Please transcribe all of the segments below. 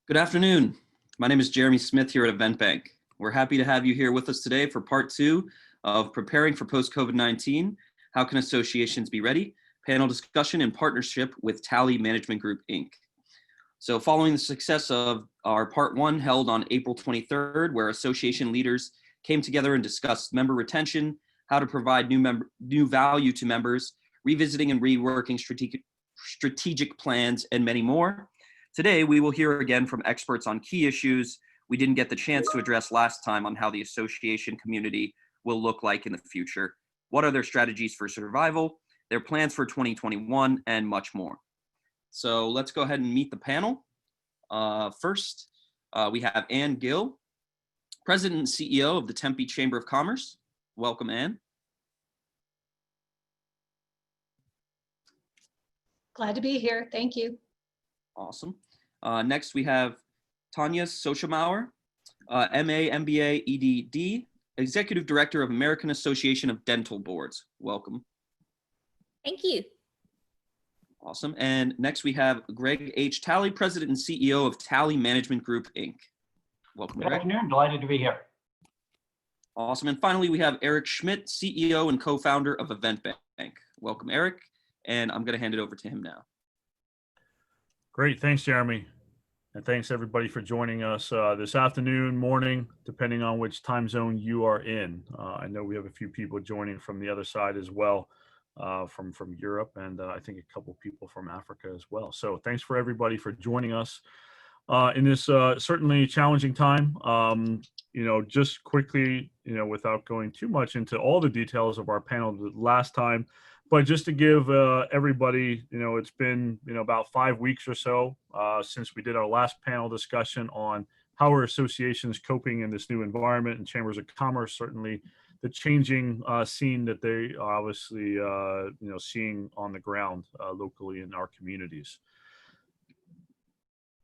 Good afternoon. My name is Jeremy Smith here at EventBank. We're happy to have you here with us today for part two of Preparing for Post-COVID-19, How Can Associations Be Ready? Panel discussion in partnership with Tally Management Group, Inc. So following the success of our part one held on April 23rd, where association leaders came together and discussed member retention, how to provide new value to members, revisiting and reworking strategic plans, and many more. Today, we will hear again from experts on key issues we didn't get the chance to address last time on how the association community will look like in the future, what are their strategies for survival, their plans for 2021, and much more. So let's go ahead and meet the panel. First, we have Ann Gill, President and CEO of the Tempe Chamber of Commerce. Welcome, Ann. Glad to be here. Thank you. Awesome. Next, we have Tanya Soschamauer, MA, MBA, EDD, Executive Director of American Association of Dental Boards. Welcome. Thank you. Awesome. And next, we have Greg H. Talley, President and CEO of Tally Management Group, Inc. Welcome, Good Greg. afternoon. Delighted to be here. Awesome. And finally, we have Eric Schmidt, CEO and co-founder of EventBank. Welcome, Eric. And I'm going to hand it over to him now. Great. Thanks, Jeremy. And thanks everybody for joining us this afternoon, morning, depending on which time zone you are in. I know we have a few people joining from the other side as well, from Europe, and I think a couple people from Africa as well. So thanks for everybody for joining us in this certainly challenging time. Just quickly, without going too much into all the details of our panel last time, but just to give everybody, it's been, about 5 weeks or so since we did our last panel discussion on how are associations coping in this new environment, and chambers of commerce, certainly the changing scene that they are obviously, seeing on the ground locally in our communities.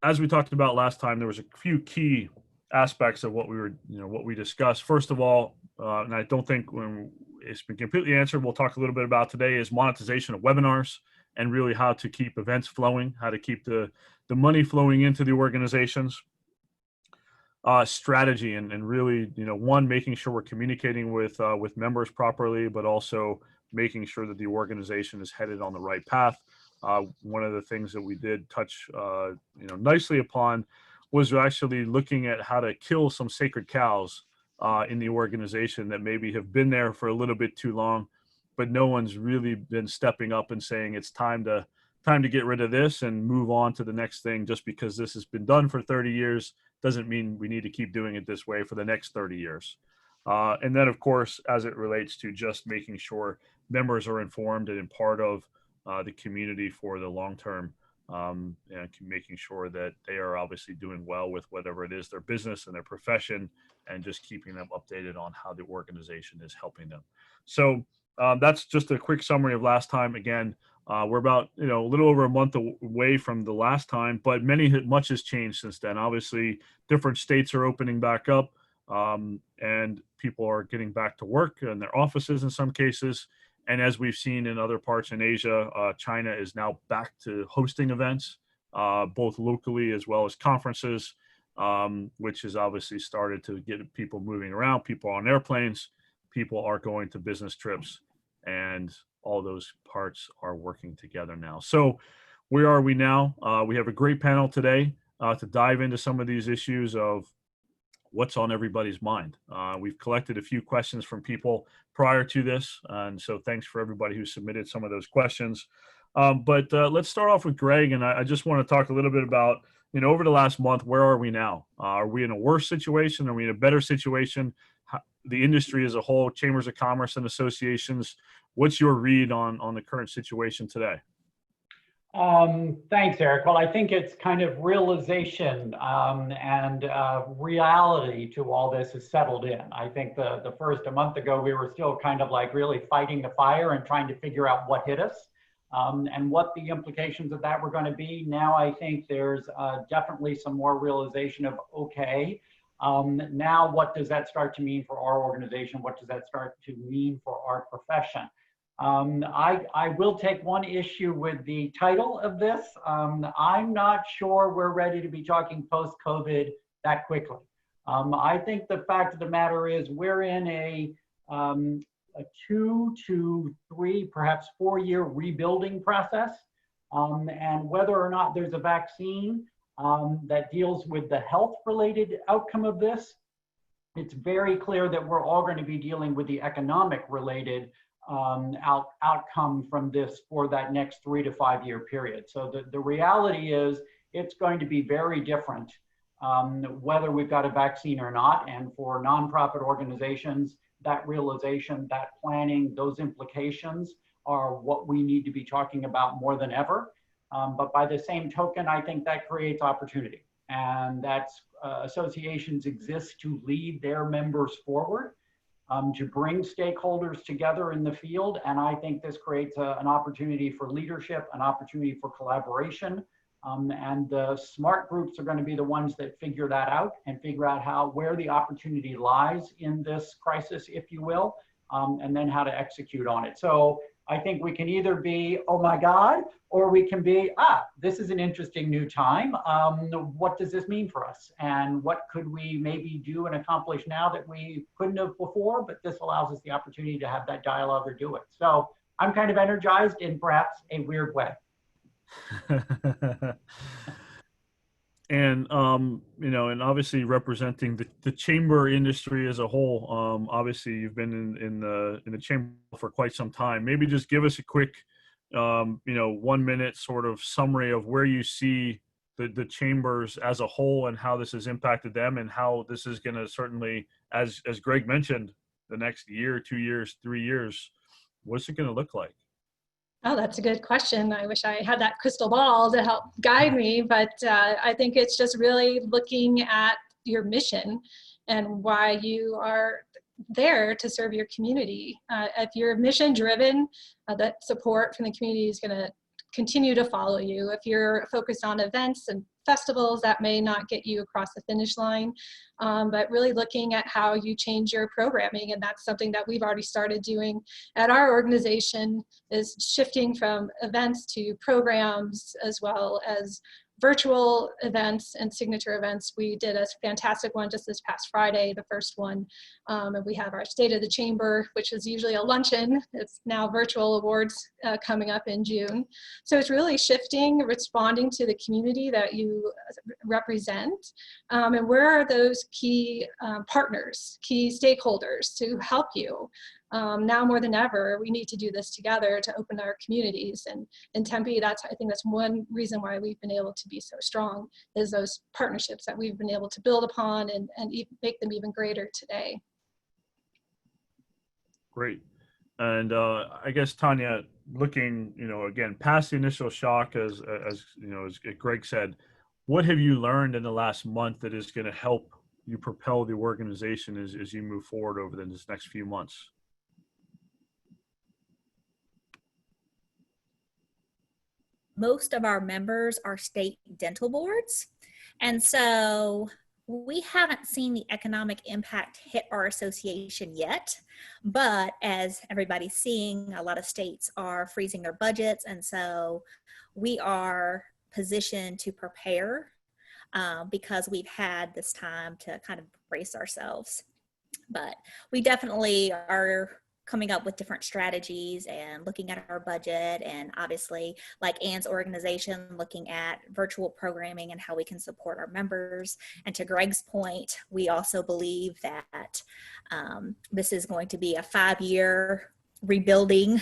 As we talked about last time, there was a few key aspects of what we discussed. First of all, and I don't think when it's been completely answered, we'll talk a little bit about today, is monetization of webinars and really how to keep events flowing, how to keep the money flowing into the organizations. Strategy and really, one, making sure we're communicating with members properly, but also making sure that the organization is headed on the right path. One of the things that we did touch, nicely upon was actually looking at how to kill some sacred cows in the organization that maybe have been there for a little bit too long, but no one's really been stepping up and saying it's time to get rid of this and move on to the next thing. Just because this has been done for 30 years doesn't mean we need to keep doing it this way for the next 30 years. And then, of course, as it relates to just making sure members are informed and part of the community for the long term, and making sure that they are obviously doing well with whatever it is, their business and their profession, and just keeping them updated on how the organization is helping them. So that's just a quick summary of last time. Again, we're about a little over a month away from the last time, but much has changed since then. Obviously, different states are opening back up, and people are getting back to work in their offices in some cases. And as we've seen in other parts in Asia, China is now back to hosting events, both locally as well as conferences, which has obviously started to get people moving around. People are on airplanes, people are going to business trips, and all those parts are working together now. So where are we now? We have a great panel today to dive into some of these issues of what's on everybody's mind. We've collected a few questions from people prior to this, and so thanks for everybody who submitted some of those questions. But let's start off with Greg, and I just want to talk a little bit about, over the last month, where are we now? Are we in a worse situation? Are we in a better situation? The industry as a whole, chambers of commerce and associations, what's your read on the current situation today? Thanks, Eric. Well, I think it's kind of realization and reality to all this has settled in. I think the first a month ago, we were still kind of like really fighting the fire and trying to figure out what hit us and what the implications of that were going to be. Now, I think there's definitely some more realization of, okay, now what does that start to mean for our organization? What does that start to mean for our profession? I will take one issue with the title of this. I'm not sure we're ready to be talking post-COVID that quickly. I think the fact of the matter is we're in a 2 to 3, perhaps 4-year rebuilding process. And whether or not there's a vaccine that deals with the health-related outcome of this, it's very clear that we're all going to be dealing with the economic-related outcome from this for that next 3 to 5 year period. So the reality is it's going to be very different whether we've got a vaccine or not. And for nonprofit organizations, that realization, that planning, those implications are what we need to be talking about more than ever. But by the same token, I think that creates opportunity. And that's associations exist to lead their members forward, to bring stakeholders together in the field. And I think this creates an opportunity for leadership, an opportunity for collaboration. And the smart groups are going to be the ones that figure that out and figure out where the opportunity lies in this crisis, if you will, and then how to execute on it. So I think we can either be, oh my God, or we can be, this is an interesting new time. What does this mean for us? And what could we maybe do and accomplish now that we couldn't have before, but this allows us the opportunity to have that dialogue or do it. So I'm kind of energized in perhaps a weird way. And and obviously representing the chamber industry as a whole. Obviously, you've been in the chamber for quite some time. Maybe just give us a quick, 1 minute sort of summary of where you see the chambers as a whole and how this has impacted them, and how this is going to certainly, as Greg mentioned, the next year, 2 years, 3 years. What's it going to look like? Oh, that's a good question. I wish I had that crystal ball to help guide me, but I think it's just really looking at your mission and why you are there to serve your community. If you're mission driven, that support from the community is going to continue to follow you. If you're focused on events and festivals, that may not get you across the finish line, but really looking at how you change your programming. And that's something that we've already started doing at our organization, is shifting from events to programs, as well as virtual events and signature events. We did a fantastic one just this past Friday, the first one. And we have our State of the Chamber, which is usually a luncheon. It's now virtual awards coming up in June. So it's really shifting, responding to the community that you represent. And where are those key partners, key stakeholders to help you? Now more than ever, we need to do this together to open our communities. And in Tempe, I think that's one reason why we've been able to be so strong, is those partnerships that we've been able to build upon and make them even greater today. Great. And I guess, Tanya, looking, again, past the initial shock, as Greg said, what have you learned in the last month that is going to help you propel the organization as you move forward over this next few months? Most of our members are state dental boards. And so we haven't seen the economic impact hit our association yet. But as everybody's seeing, a lot of states are freezing their budgets. And so we are positioned to prepare because we've had this time to kind of brace ourselves. But we definitely are coming up with different strategies and looking at our budget, and obviously, like Ann's organization, looking at virtual programming and how we can support our members. And to Greg's point, we also believe that this is going to be a 5-year rebuilding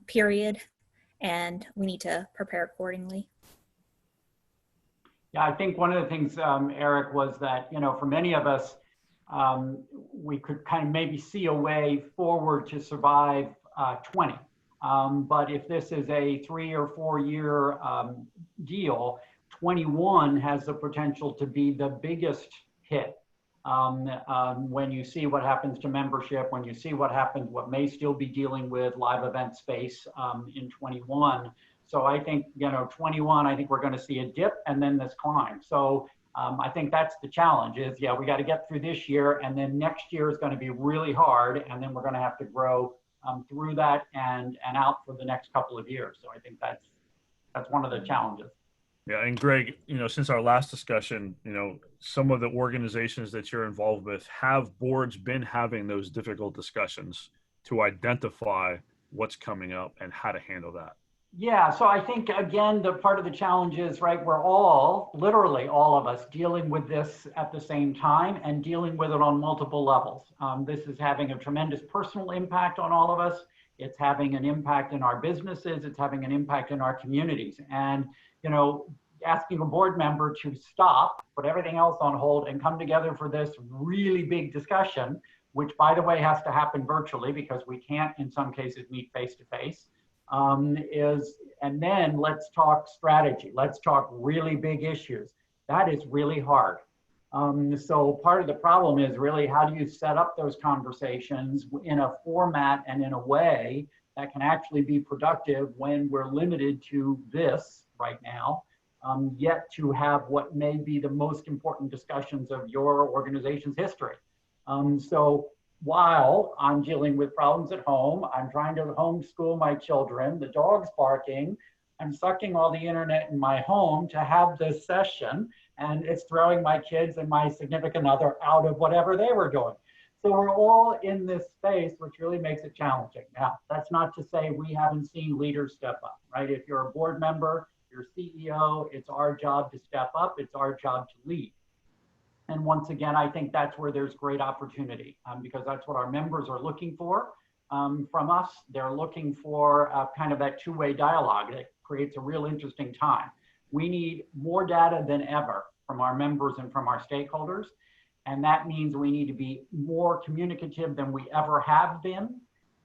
period, and we need to prepare accordingly. Yeah, I think one of the things, Eric, was that, for many of us, we could kind of maybe see a way forward to survive 20. But if this is a 3 or 4 year deal, 21 has the potential to be the biggest hit. When you see what happens to membership, when you see what may still be dealing with live event space in 21. So I think, 21, I think we're going to see a dip and then this climb. So I think that's the challenge is, we got to get through this year, and then next year is going to be really hard, and then we're going to have to grow through that and out for the next couple of years. So I think that's one of the challenges. Yeah, and Greg, since our last discussion, some of the organizations that you're involved with, have boards been having those difficult discussions to identify what's coming up and how to handle that? Yeah, so I think, again, the part of the challenge is, right, we're all, literally all of us, dealing with this at the same time and dealing with it on multiple levels. This is having a tremendous personal impact on all of us. It's having an impact in our businesses. It's having an impact in our communities. And, asking a board member to stop, put everything else on hold, and come together for this really big discussion, which, by the way, has to happen virtually because we can't, in some cases, meet face to face. And then let's talk strategy. Let's talk really big issues. That is really hard. So part of the problem is really, how do you set up those conversations in a format and in a way that can actually be productive when we're limited to this right now, yet to have what may be the most important discussions of your organization's history. So while I'm dealing with problems at home, I'm trying to homeschool my children, the dog's barking, I'm sucking all the internet in my home to have this session, and it's throwing my kids and my significant other out of whatever they were doing. So we're all in this space, which really makes it challenging. Now, that's not to say we haven't seen leaders step up, right? If you're a board member, you're CEO, it's our job to step up, it's our job to lead. And once again, I think that's where there's great opportunity, because that's what our members are looking for from us. They're looking for kind of that two-way dialogue that creates a real interesting time. We need more data than ever from our members and from our stakeholders. And that means we need to be more communicative than we ever have been.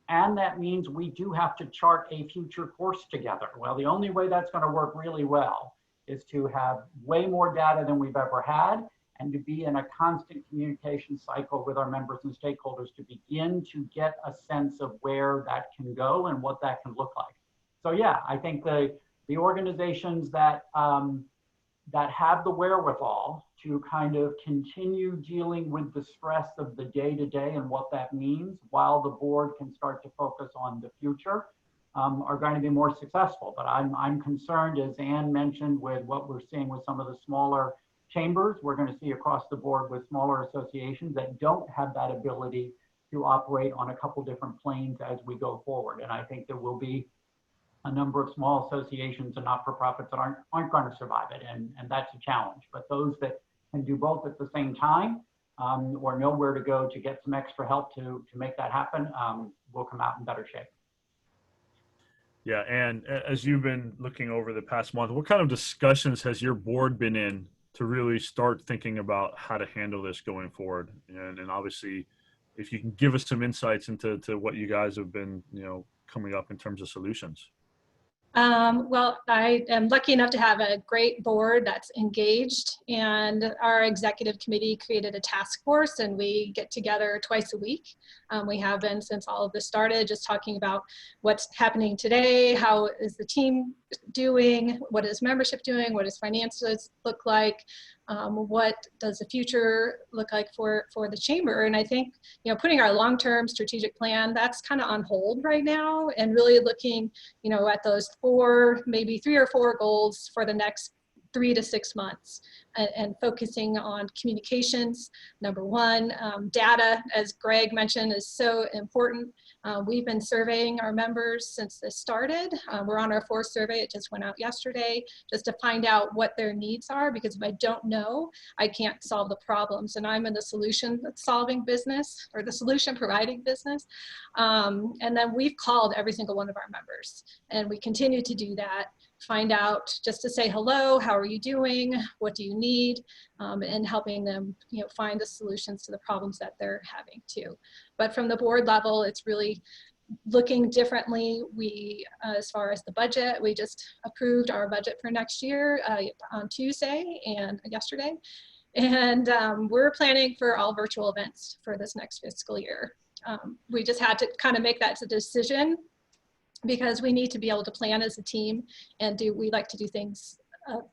And that means we do have to chart a future course together. Well, the only way that's going to work really well is to have way more data than we've ever had, and to be in a constant communication cycle with our members and stakeholders to begin to get a sense of where that can go and what that can look like. So yeah, I think the organizations that have the wherewithal to kind of continue dealing with the stress of the day-to-day and what that means, while the board can start to focus on the future, are going to be more successful. But I'm concerned, as Ann mentioned, with what we're seeing with some of the smaller chambers. We're going to see across the board with smaller associations that don't have that ability to operate on a couple different planes as we go forward. And I think there will be a number of small associations and not-for-profits that aren't going to survive it, and that's a challenge. But those that can do both at the same time, or know where to go to get some extra help to make that happen, will come out in better shape. Yeah, and as you've been looking over the past month, what kind of discussions has your board been in to really start thinking about how to handle this going forward? And obviously, if you can give us some insights into what you guys have been, coming up in terms of solutions. Well, I am lucky enough to have a great board that's engaged, and our executive committee created a task force, and we get together twice a week. We have been since all of this started, just talking about what's happening today, how is the team doing, what is membership doing, what does finances look like, what does the future look like for the chamber. And I think, putting our long-term strategic plan, that's kind of on hold right now, and really looking, at those maybe 3 or 4 goals for the next 3 to 6 months, and focusing on communications. Number one, data, as Greg mentioned, is so important. We've been surveying our members since this started. We're on our 4th survey. It just went out yesterday, just to find out what their needs are, because if I don't know, I can't solve the problems. And I'm in the solution solving business, or the solution providing business. And then we've called every single one of our members, and we continue to do that. Find out, just to say hello, how are you doing, what do you need, and helping them find the solutions to the problems that they're having too. But from the board level, it's really looking differently. We, as far as the budget, we just approved our budget for next year on Tuesday and yesterday, and we're planning for all virtual events for this next fiscal year. We just had to kind of make that decision, because we need to be able to plan as a team, and we like to do things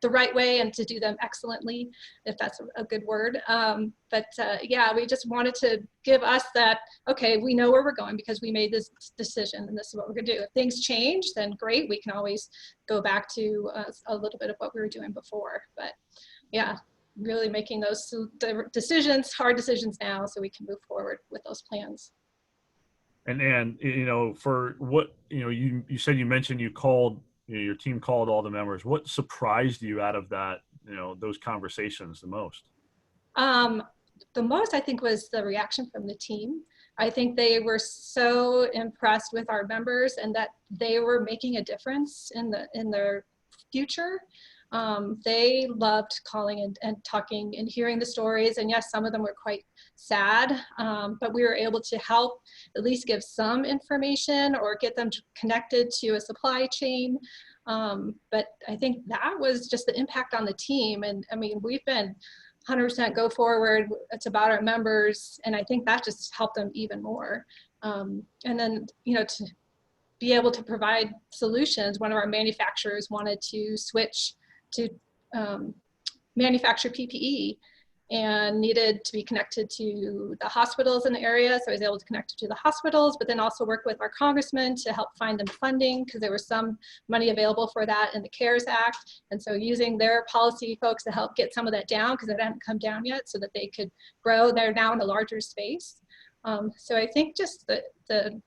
the right way and to do them excellently, if that's a good word. Yeah, we just wanted to give us that, okay, we know where we're going because we made this decision and this is what we're gonna do. If things change, then great, we can always go back to a little bit of what we were doing before. But yeah, really making those decisions, hard decisions now so we can move forward with those plans. And you know, for what, you know, you said, you mentioned you called, you know, your team called all the members. What surprised you out of that, you know, those conversations the most? The most, I think, was the reaction from the team. I think they were so impressed with our members and that they were making a difference in their future. They loved calling and talking and hearing the stories. And yes, some of them were quite sad, but we were able to help at least give some information or get them connected to a supply chain. But I think that was just the impact on the team. And I mean, we've been 100% go forward. It's about our members. And I think that just helped them even more. And then, you know, to be able to provide solutions, one of our manufacturers wanted to switch to manufacture PPE and needed to be connected to the hospitals in the area. So I was able to connect to the hospitals, but then also work with our congressman to help find them funding because there was some money available for that in the CARES Act. And so using their policy folks to help get some of that down because it hadn't come down yet so that they could grow. They're now in a larger space. So I think just the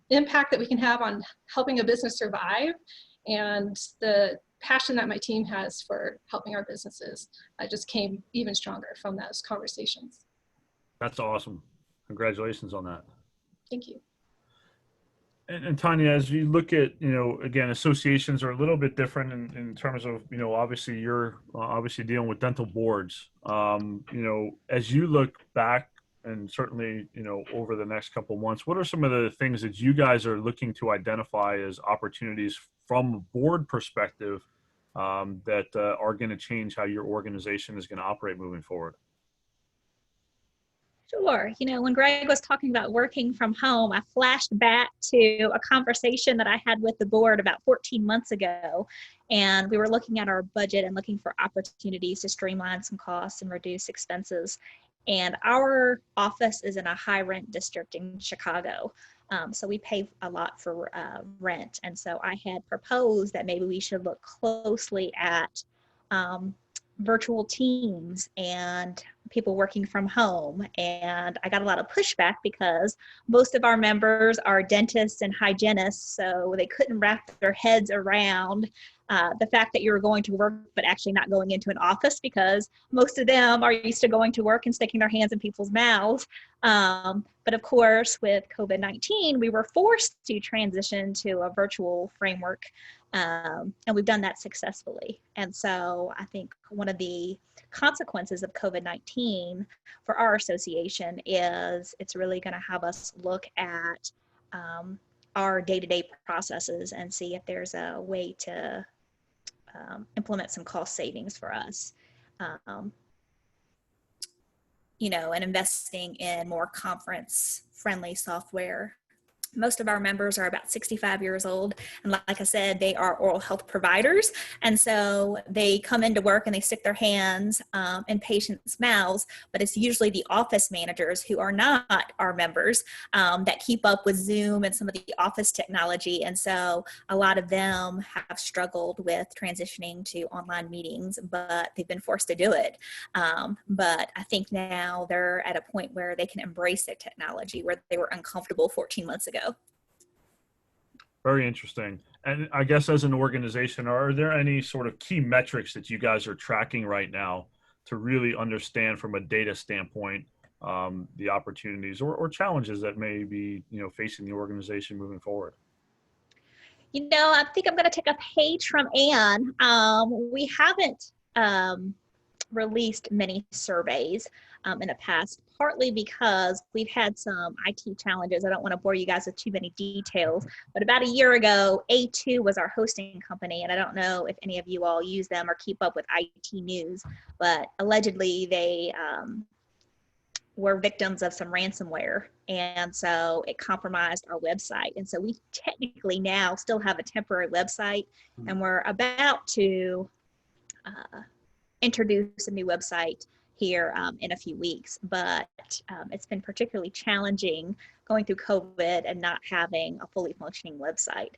impact that we can have on helping a business survive and the passion that my team has for helping our businesses just came even stronger from those conversations. That's awesome. Congratulations on that. Thank you. And Tanya, as you look at, you know, again, associations are a little bit different in terms of, you know, obviously you're obviously dealing with dental boards. You know, as you look back and certainly, you know, over the next couple of months, what are some of the things that you guys are looking to identify as opportunities from a board perspective that are going to change how your organization is going to operate moving forward? Sure. You know, when Greg was talking about working from home, I flashed back to a conversation that I had with the board about 14 months ago. And we were looking at our budget and looking for opportunities to streamline some costs and reduce expenses. And our office is in a high rent district in Chicago. So we pay a lot for rent. And so I had proposed that maybe we should look closely at virtual teams and people working from home. And I got a lot of pushback because most of our members are dentists and hygienists, so they couldn't wrap their heads around the fact that you're going to work but actually not going into an office, because most of them are used to going to work and sticking their hands in people's mouths. But of course, with COVID-19, we were forced to transition to a virtual framework. And we've done that successfully. And so I think one of the consequences of COVID-19 for our association is it's really going to have us look at our day-to-day processes and see if there's a way to implement some cost savings for us. You know, and investing in more conference-friendly software. Most of our members are about 65 years old. And like I said, they are oral health providers. And so they come into work and they stick their hands in patients' mouths, but it's usually the office managers who are not our members that keep up with Zoom and some of the office technology. And so a lot of them have struggled with transitioning to online meetings, but they've been forced to do it. But I think now they're at a point where they can embrace the technology where they were uncomfortable 14 months ago. Very interesting. And I guess as an organization, are there any sort of key metrics that you guys are tracking right now to really understand from a data standpoint the opportunities or challenges that may be, you know, facing the organization moving forward? You know, I think I'm going to take a page from Anne. We haven't released many surveys in the past, partly because we've had some IT challenges. I don't want to bore you guys with too many details, but about a year ago, A2 was our hosting company, and I don't know if any of you all use them or keep up with IT news, but allegedly they were victims of some ransomware, and so it compromised our website. And so we technically now still have a temporary website, and we're about to introduce a new website here in a few weeks, but it's been particularly challenging going through COVID and not having a fully functioning website.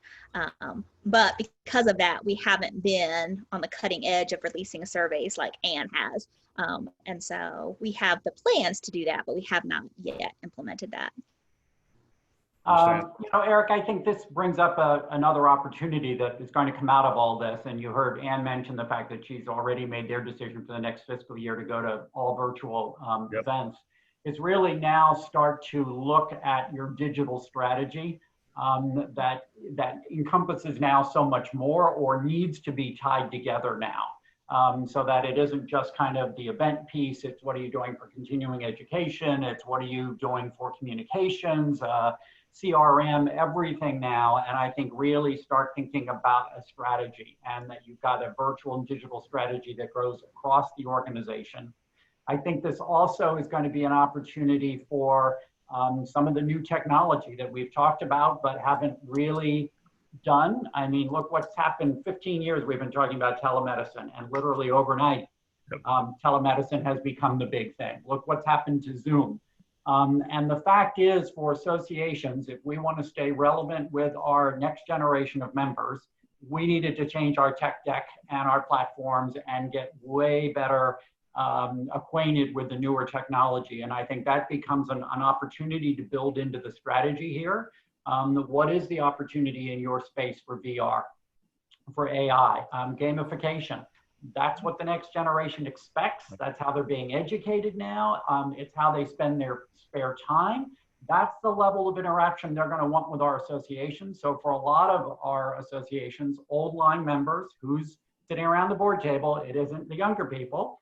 But because of that, we haven't been on the cutting edge of releasing surveys like Anne has. And so we have the plans to do that, but we have not yet implemented that. Eric, I think this brings up another opportunity that is going to come out of all this. And you heard Anne mention the fact that she's already made their decision for the next fiscal year to go to all virtual events. It's really now start to look at your digital strategy that encompasses now so much more, or needs to be tied together now. So that it isn't just kind of the event piece, it's what are you doing for continuing education, it's what are you doing for communications, CRM, everything now. And I think really start thinking about a strategy, and that you've got a virtual and digital strategy that grows across the organization. I think this also is going to be an opportunity for some of the new technology that we've talked about but haven't really done. I mean, look what's happened. 15 years we've been talking about telemedicine, and literally overnight, telemedicine has become the big thing. Look what's happened to Zoom. And the fact is, for associations, if we want to stay relevant with our next generation of members, we needed to change our tech deck and our platforms and get way better acquainted with the newer technology. And I think that becomes an opportunity to build into the strategy here. What is the opportunity in your space for VR, for AI, gamification? That's what the next generation expects. That's how they're being educated now. It's how they spend their spare time. That's the level of interaction they're going to want with our association. So for a lot of our associations, old line members who's sitting around the board table, it isn't the younger people.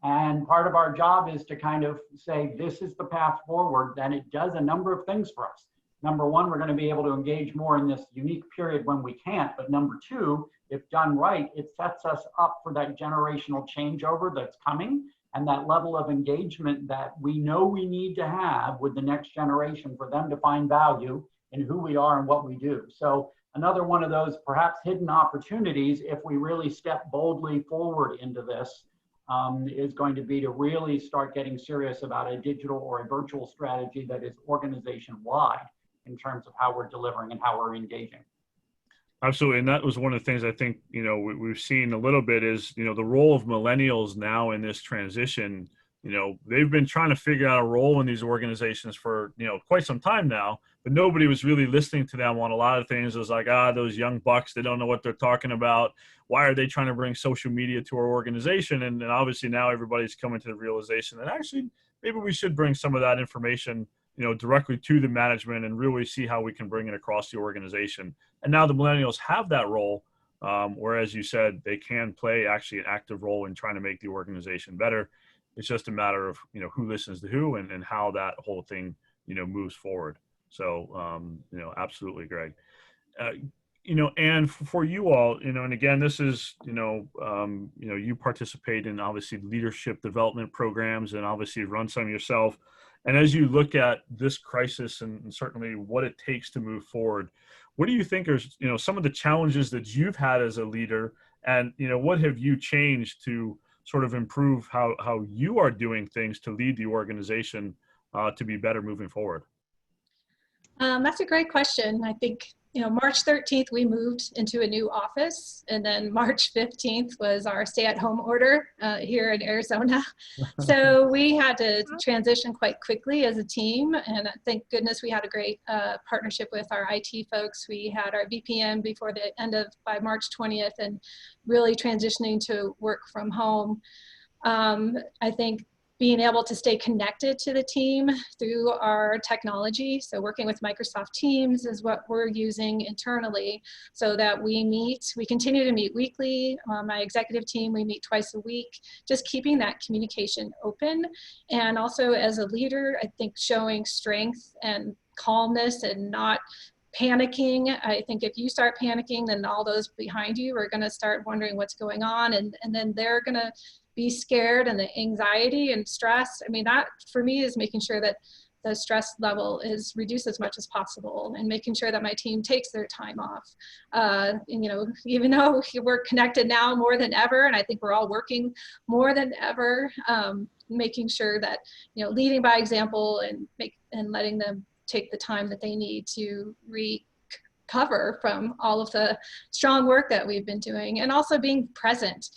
And part of our job is to kind of say, this is the path forward. Then it does a number of things for us. Number one, we're going to be able to engage more in this unique period when we can't. But number two, if done right, it sets us up for that generational changeover that's coming, and that level of engagement that we know we need to have with the next generation for them to find value in who we are and what we do. So another one of those perhaps hidden opportunities, if we really step boldly forward into this, is going to be to really start getting serious about a digital or a virtual strategy that is organization-wide in terms of how we're delivering and how we're engaging. Absolutely. And that was one of the things I think, we've seen a little bit is, the role of millennials now in this transition. They've been trying to figure out a role in these organizations for, quite some time now, but nobody was really listening to them on a lot of things. It was like, those young bucks, they don't know what they're talking about. Why are they trying to bring social media to our organization? And obviously now everybody's coming to the realization that actually maybe we should bring some of that information directly to the management and really see how we can bring it across the organization. And now the millennials have that role, whereas you said they can play actually an active role in trying to make the organization better. It's just a matter of, who listens to who and how that whole thing, moves forward. So, absolutely, Greg. And for you all, and again, this is, you participate in obviously leadership development programs and obviously run some yourself. And as you look at this crisis and certainly what it takes to move forward, what do you think are, some of the challenges that you've had as a leader, and, what have you changed to sort of improve how you are doing things to lead the organization to be better moving forward? That's a great question. I think, March 13th, we moved into a new office, and then March 15th was our stay-at-home order here in Arizona. So we had to transition quite quickly as a team, and thank goodness we had a great partnership with our IT folks. We had our VPN by March 20th, and really transitioning to work from home. I think being able to stay connected to the team through our technology. So working with Microsoft Teams is what we're using internally, so that we continue to meet weekly. My executive team, we meet twice a week, just keeping that communication open. And also as a leader, I think showing strength and calmness and not panicking. I think if you start panicking, then all those behind you are going to start wondering what's going on, and then they're going to be scared, and the anxiety and stress. I mean, that for me is making sure that the stress level is reduced as much as possible, and making sure that my team takes their time off. And, you know, even though we're connected now more than ever, and I think we're all working more than ever, making sure that, you know, leading by example and letting them take the time that they need to recover from all of the strong work that we've been doing, and also being present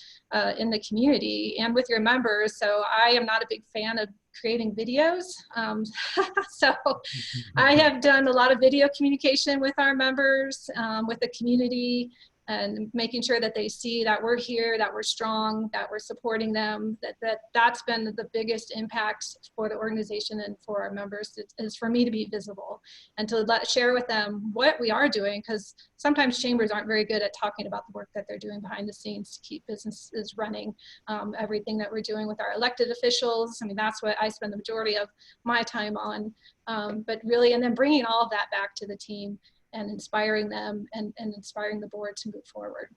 in the community and with your members. So I am not a big fan of creating videos. So I have done a lot of video communication with our members, with the community, and making sure that they see that we're here, that we're strong, that we're supporting them, that's been the biggest impact for the organization and for our members, is for me to be visible and to share with them what we are doing, because sometimes chambers aren't very good at talking about the work that they're doing behind the scenes to keep businesses running. Everything that we're doing with our elected officials, I mean, that's what I spend the majority of my time on, but really, and then bringing all of that back to the team and inspiring them and inspiring the board to move forward.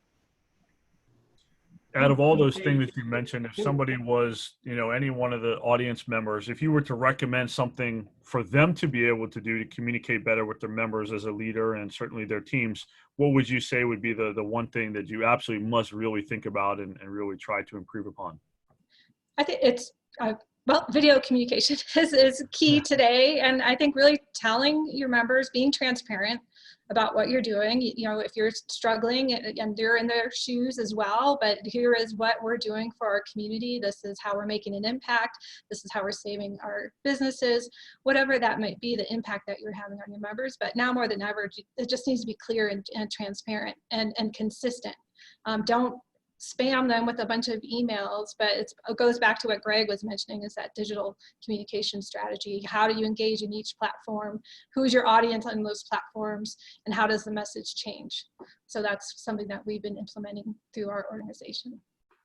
Out of all those things that you mentioned, if somebody was, you know, any one of the audience members, if you were to recommend something for them to be able to do to communicate better with their members as a leader and certainly their teams, what would you say would be the one thing that you absolutely must really think about and really try to improve upon? I think it's, well, video communication is key today. And I think really telling your members, being transparent about what you're doing. You know, if you're struggling and you're in their shoes as well, but here is what we're doing for our community. This is how we're making an impact. This is how we're saving our businesses, whatever that might be, the impact that you're having on your members. But now more than ever, it just needs to be clear and transparent and consistent. Don't spam them with a bunch of emails, but it goes back to what Greg was mentioning, is that digital communication strategy. How do you engage in each platform? Who's your audience on those platforms? And how does the message change? So that's something that we've been implementing through our organization.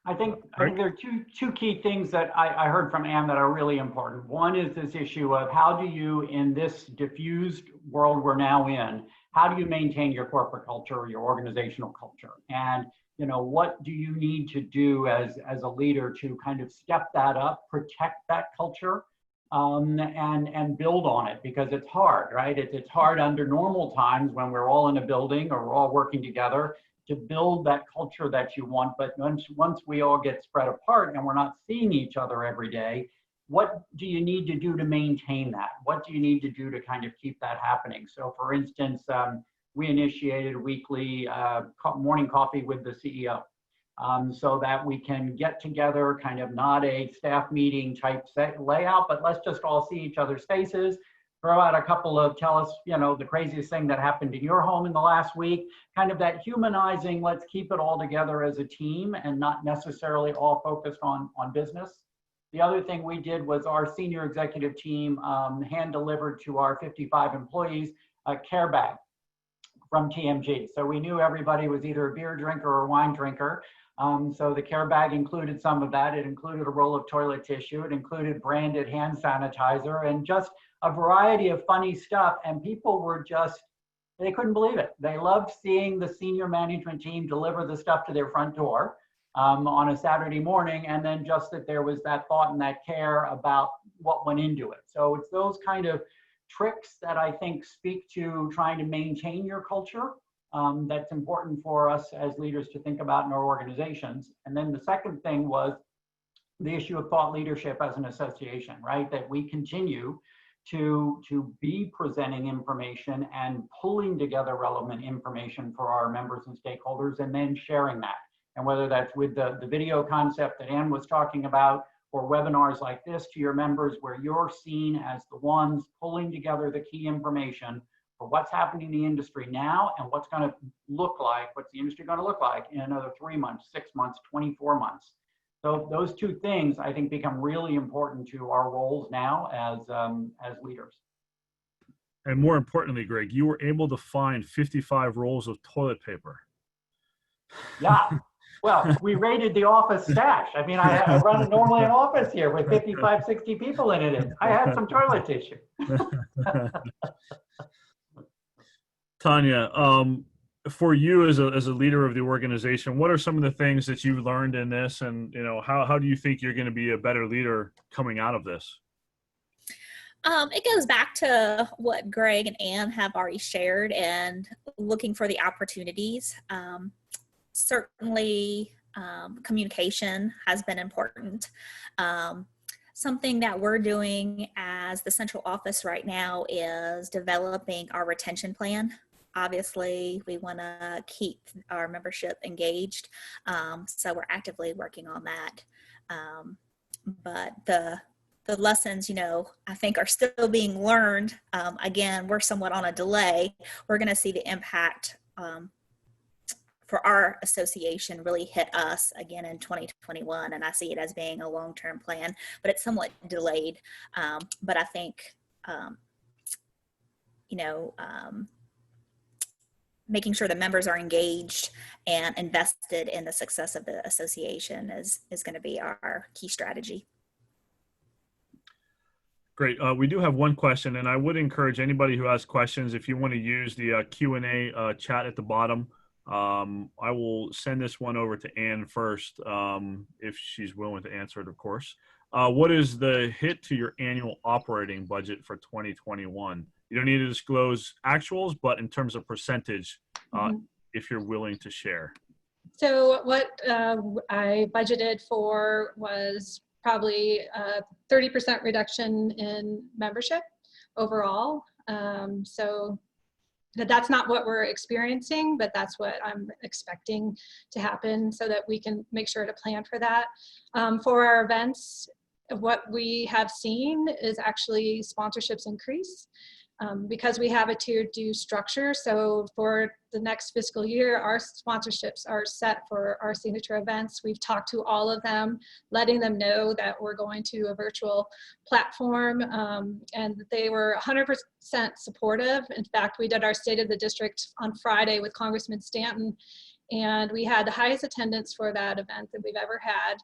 I think there are two key things that I heard from Ann that are really important. One is this issue of how do you, in this diffused world we're now in, how do you maintain your corporate culture, your organizational culture? And you know, what do you need to do as a leader to kind of step that up, protect that culture, and build on it? Because it's hard, right? It's hard under normal times when we're all in a building or we're all working together to build that culture that you want. But once we all get spread apart and we're not seeing each other every day, what do you need to do to maintain that? What do you need to do to kind of keep that happening? So for instance, we initiated weekly morning coffee with the CEO so that we can get together, kind of not a staff meeting type layout, but let's just all see each other's faces, throw out a couple of, tell us, you know, the craziest thing that happened in your home in the last week, kind of that humanizing, let's keep it all together as a team and not necessarily all focused on business. The other thing we did was our senior executive team hand delivered to our 55 employees a care bag from TMG. So we knew everybody was either a beer drinker or a wine drinker. So the care bag included some of that. It included a roll of toilet tissue. It included branded hand sanitizer and just a variety of funny stuff. And people were just, they couldn't believe it. They loved seeing the senior management team deliver the stuff to their front door on a Saturday morning. And then just that there was that thought and that care about what went into it. So it's those kind of tricks that I think speak to trying to maintain your culture. That's important for us as leaders to think about in our organizations. And then the second thing was the issue of thought leadership as an association, right? That we continue to be presenting information and pulling together relevant information for our members and stakeholders and then sharing that. And whether that's with the video concept that Ann was talking about, or webinars like this to your members where you're seen as the ones pulling together the key information for what's happening in the industry now and what's going to look like, what's the industry going to look like in another 3 months, 6 months, 24 months. So those two things I think become really important to our roles now as leaders. And more importantly, Greg, you were able to find 55 rolls of toilet paper. Yeah. Well, we raided the office stash. I mean, I run normally an office here with 55, 60 people in it. And I had some toilet tissue. Tanya, for you as a leader of the organization, what are some of the things that you learned in this? And, you know, how do you think you're going to be a better leader coming out of this? It goes back to what Greg and Ann have already shared and looking for the opportunities. Certainly, communication has been important. Something that we're doing as the central office right now is developing our retention plan. Obviously, we want to keep our membership engaged, so we're actively working on that. But the lessons, I think are still being learned. Again, we're somewhat on a delay. We're going to see the impact for our association really hit us again in 2021, and I see it as being a long-term plan, but it's somewhat delayed. But I think, making sure the members are engaged and invested in the success of the association is going to be our key strategy. Great. We do have one question, and I would encourage anybody who has questions, if you want to use the Q&A chat at the bottom. I will send this one over to Ann first, if she's willing to answer it, of course. What is the hit to your annual operating budget for 2021? You don't need to disclose actuals, but in terms of percentage, if you're willing to share. So what I budgeted for was probably a 30% reduction in membership overall. So that's not what we're experiencing, but that's what I'm expecting to happen so that we can make sure to plan for that. For our events, what we have seen is actually sponsorships increase. Because we have a tiered due structure. So for the next fiscal year, our sponsorships are set for our signature events. We've talked to all of them, letting them know that we're going to a virtual platform, and they were 100% supportive. In fact, we did our State of the District on Friday with Congressman Stanton, and we had the highest attendance for that event that we've ever had.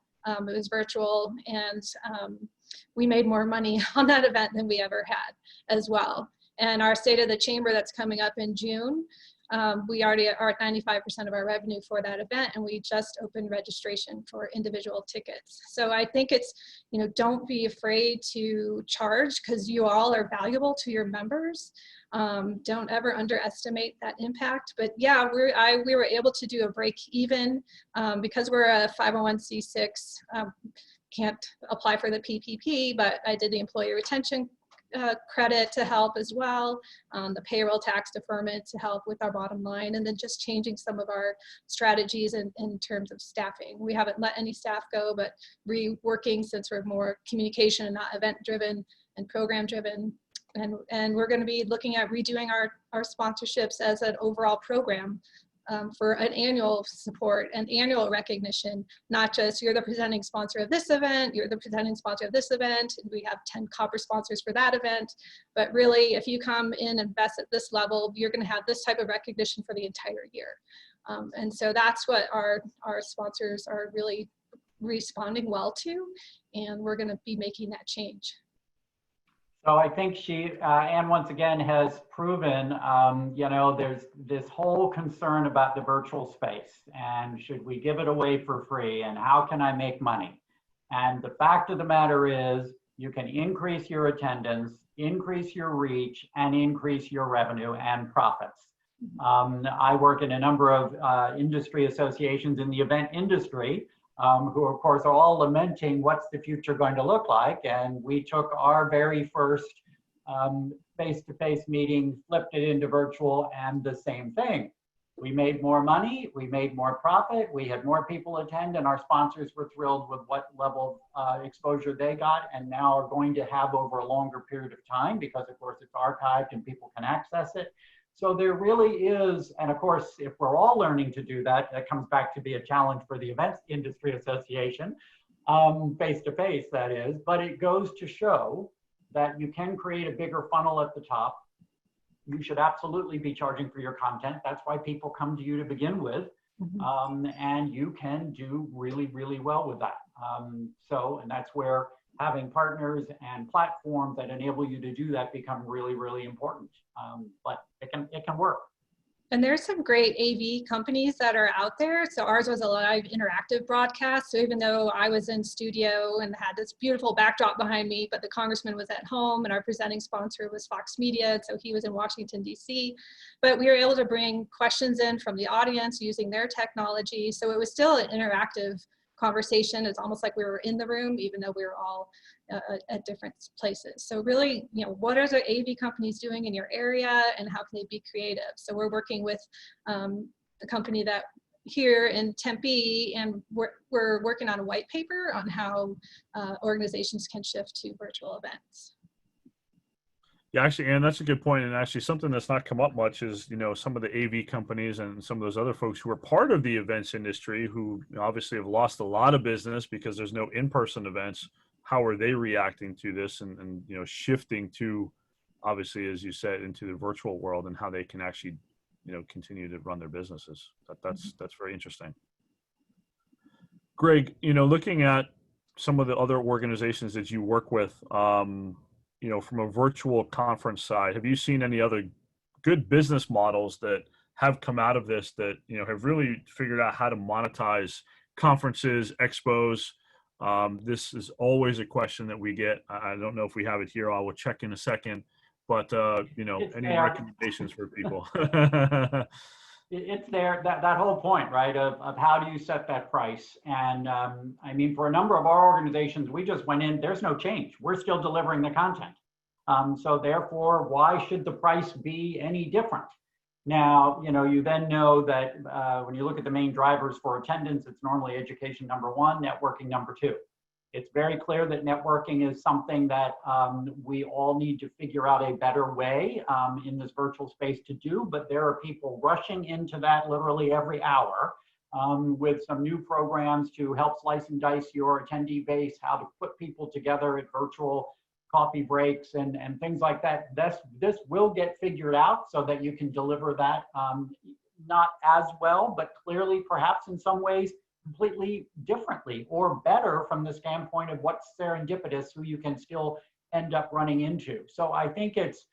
It was virtual, and we made more money on that event than we ever had as well. And our State of the Chamber that's coming up in June, we already are at 95% of our revenue for that event, and we just opened registration for individual tickets. So I think it's, don't be afraid to charge, because you all are valuable to your members. Don't ever underestimate that impact. But yeah, we were able to do a break even because we're a 501c6. Can't apply for the PPP, but I did the employee retention credit to help as well, the payroll tax deferment to help with our bottom line, and then just changing some of our strategies in terms of staffing. We haven't let any staff go, but reworking, since we're more communication and not event driven and program driven. And we're going to be looking at redoing our sponsorships as an overall program for an annual support and annual recognition, not just you're the presenting sponsor of this event, you're the presenting sponsor of this event, and we have 10 copper sponsors for that event. But really, if you come in and invest at this level, you're going to have this type of recognition for the entire year. And so that's what our sponsors are really responding well to, and we're going to be making that change. So I think Ann once again has proven, there's this whole concern about the virtual space, and should we give it away for free, and how can I make money? And the fact of the matter is, you can increase your attendance, increase your reach, and increase your revenue and profits. I work in a number of industry associations in the event industry, who of course are all lamenting what's the future going to look like. And we took our very first face-to-face meeting, flipped it into virtual, and the same thing. We made more money, we made more profit, we had more people attend, and our sponsors were thrilled with what level of exposure they got, and now are going to have over a longer period of time, because of course it's archived and people can access it. So there really is, and of course, if we're all learning to do that, that comes back to be a challenge for the Events Industry Association, face-to-face that is, but it goes to show that you can create a bigger funnel at the top. You should absolutely be charging for your content. That's why people come to you to begin with. And you can do really, really well with that. And that's where having partners and platforms that enable you to do that become really, really important. But it can work. And there's some great AV companies that are out there. So ours was a live interactive broadcast. So even though I was in studio and had this beautiful backdrop behind me, but the congressman was at home and our presenting sponsor was Fox Media. So he was in Washington, DC. But we were able to bring questions in from the audience using their technology. So it was still an interactive conversation. It's almost like we were in the room, even though we were all at different places. So really, what are the AV companies doing in your area and how can they be creative? So we're working with the company that here in Tempe, and we're working on a white paper on how organizations can shift to virtual events. Yeah, actually, and that's a good point. And actually something that's not come up much is, some of the AV companies and some of those other folks who are part of the events industry who obviously have lost a lot of business because there's no in-person events. How are they reacting to this and shifting to, obviously, as you said, into the virtual world and how they can actually, continue to run their businesses. That's very interesting. Greg, looking at some of the other organizations that you work with, from a virtual conference side, have you seen any other good business models that have come out of this that, have really figured out how to monetize conferences, expos? This is always a question that we get. I don't know if we have it here. I will check in a second, but any recommendations for people? It's there, that whole point, right, of how do you set that price? And I mean, for a number of our organizations, we just went in, there's no change. We're still delivering the content. So therefore, why should the price be any different? Now, you then know that when you look at the main drivers for attendance, it's normally education number one, networking number two. It's very clear that networking is something that we all need to figure out a better way in this virtual space to do, but there are people rushing into that literally every hour with some new programs to help slice and dice your attendee base, how to put people together at virtual coffee breaks and things like that. This will get figured out so that you can deliver that not as well, but clearly perhaps in some ways completely differently or better from the standpoint of what's serendipitous, who you can still end up running into. So I think it's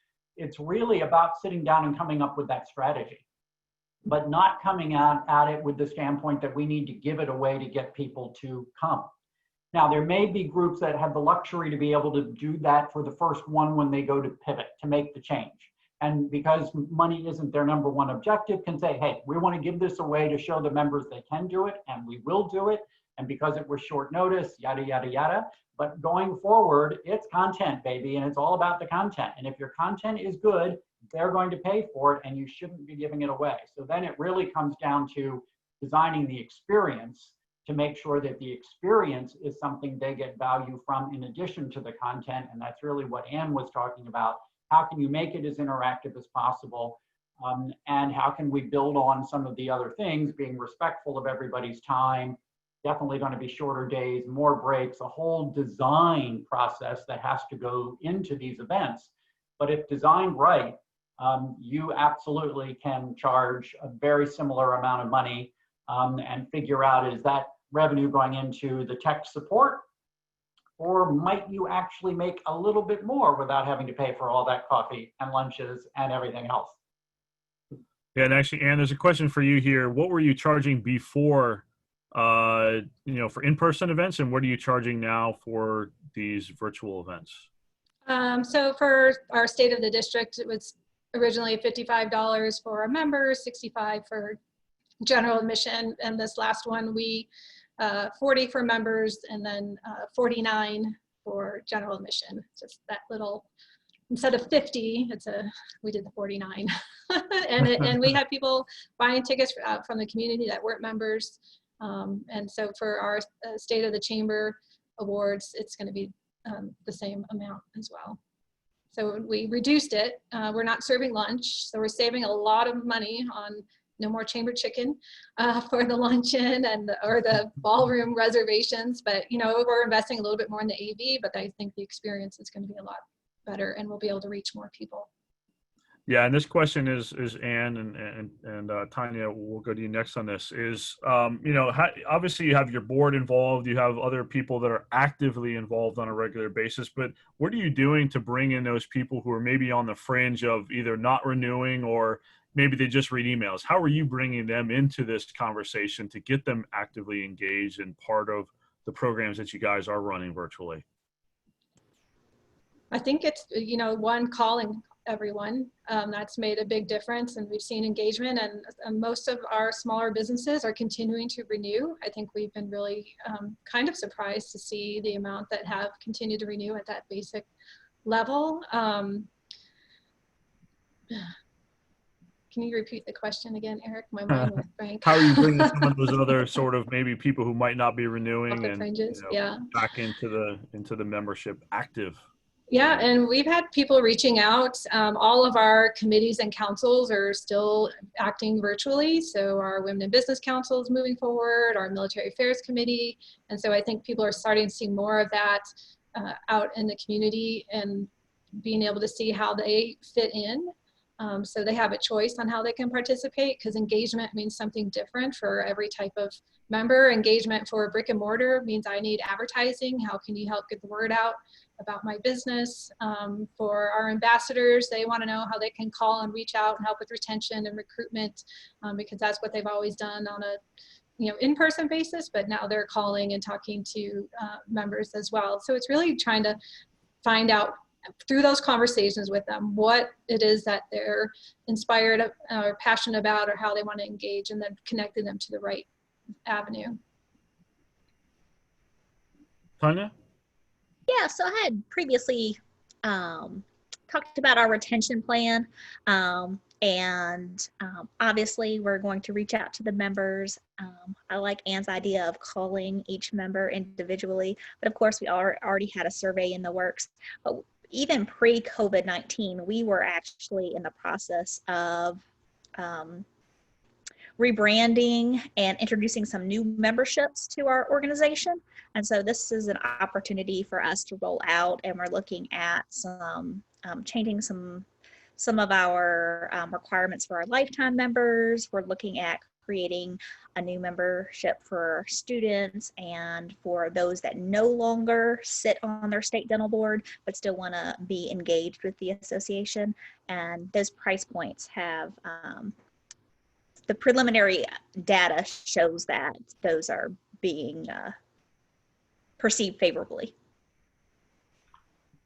really about sitting down and coming up with that strategy, but not coming at it with the standpoint that we need to give it away to get people to come. Now, there may be groups that have the luxury to be able to do that for the first one when they go to pivot, to make the change. And because money isn't their number one objective, can say, hey, we want to give this away to show the members they can do it, and we will do it. And because it was short notice, yada, yada, yada. But going forward, it's content, baby, and it's all about the content. And if your content is good, they're going to pay for it, and you shouldn't be giving it away. So then it really comes down to designing the experience to make sure that the experience is something they get value from in addition to the content. And that's really what Ann was talking about. How can you make it as interactive as possible? And how can we build on some of the other things, being respectful of everybody's time, definitely going to be shorter days, more breaks, a whole design process that has to go into these events. But if designed right, you absolutely can charge a very similar amount of money and figure out, is that revenue going into the tech support, or might you actually make a little bit more without having to pay for all that coffee and lunches and everything else? Yeah, and actually, Ann, there's a question for you here. What were you charging before, for in-person events, and what are you charging now for these virtual events? So for our state of the district, it was originally $55 for our members, $65 for general admission, and this last one we $40 for members and then $49 for general admission. Just that little, instead of 50, we did the 49. and we had people buying tickets from the community that weren't members. And so for our State of the Chamber awards, it's going to be the same amount as well. So we reduced it. We're not serving lunch, so we're saving a lot of money on no more chamber chicken for the luncheon or the ballroom reservations. But we're investing a little bit more in the AV, but I think the experience is going to be a lot better, and we'll be able to reach more people. Yeah, and this question is Ann and Tanya, we'll go to you next on this, is, obviously you have your board involved, you have other people that are actively involved on a regular basis, but what are you doing to bring in those people who are maybe on the fringe of either not renewing or, maybe they just read emails. How are you bringing them into this conversation to get them actively engaged and part of the programs that you guys are running virtually? I think it's, one, calling everyone. That's made a big difference, and we've seen engagement, and most of our smaller businesses are continuing to renew. I think we've been really kind of surprised to see the amount that have continued to renew at that basic level. Can you repeat the question again, Eric? My mind went blank. How are you bringing some of those other sort of maybe people who might not be renewing and fringes, yeah, back into the membership active? Yeah, and we've had people reaching out. All of our committees and councils are still acting virtually. So our Women in Business Council is moving forward, our Military Affairs Committee. And so I think people are starting to see more of that out in the community and being able to see how they fit in. So they have a choice on how they can participate, because engagement means something different for every type of member. Engagement for brick and mortar means I need advertising. How can you help get the word out about my business? For our ambassadors, they want to know how they can call and reach out and help with retention and recruitment, because that's what they've always done on a in-person basis, but now they're calling and talking to members as well. So it's really trying to find out through those conversations with them what it is that they're inspired or passionate about, or how they want to engage, and then connecting them to the right avenue. Tanya? Yeah, so I had previously talked about our retention plan, and obviously we're going to reach out to the members. I like Anne's idea of calling each member individually, but of course we already had a survey in the works. But even pre-COVID-19, we were actually in the process of rebranding and introducing some new memberships to our organization. And so this is an opportunity for us to roll out, and we're looking at some changing some of our requirements for our lifetime members. We're looking at creating a new membership for students and for those that no longer sit on their state dental board but still want to be engaged with the association. And those price points have the preliminary data shows that those are being perceived favorably.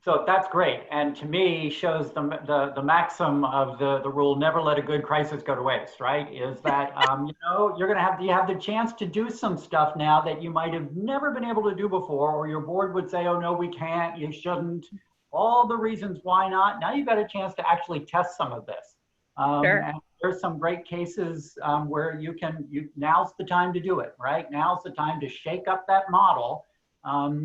So that's great, and to me shows the maxim of the rule: never let a good crisis go to waste. Right? Is that you're going to have the chance to do some stuff now that you might have never been able to do before, or your board would say, "Oh no, we can't. You shouldn't." All the reasons why not. Now you've got a chance to actually test some of this. Sure. And there's some great cases where now's the time to do it. Right? Now's the time to shake up that model.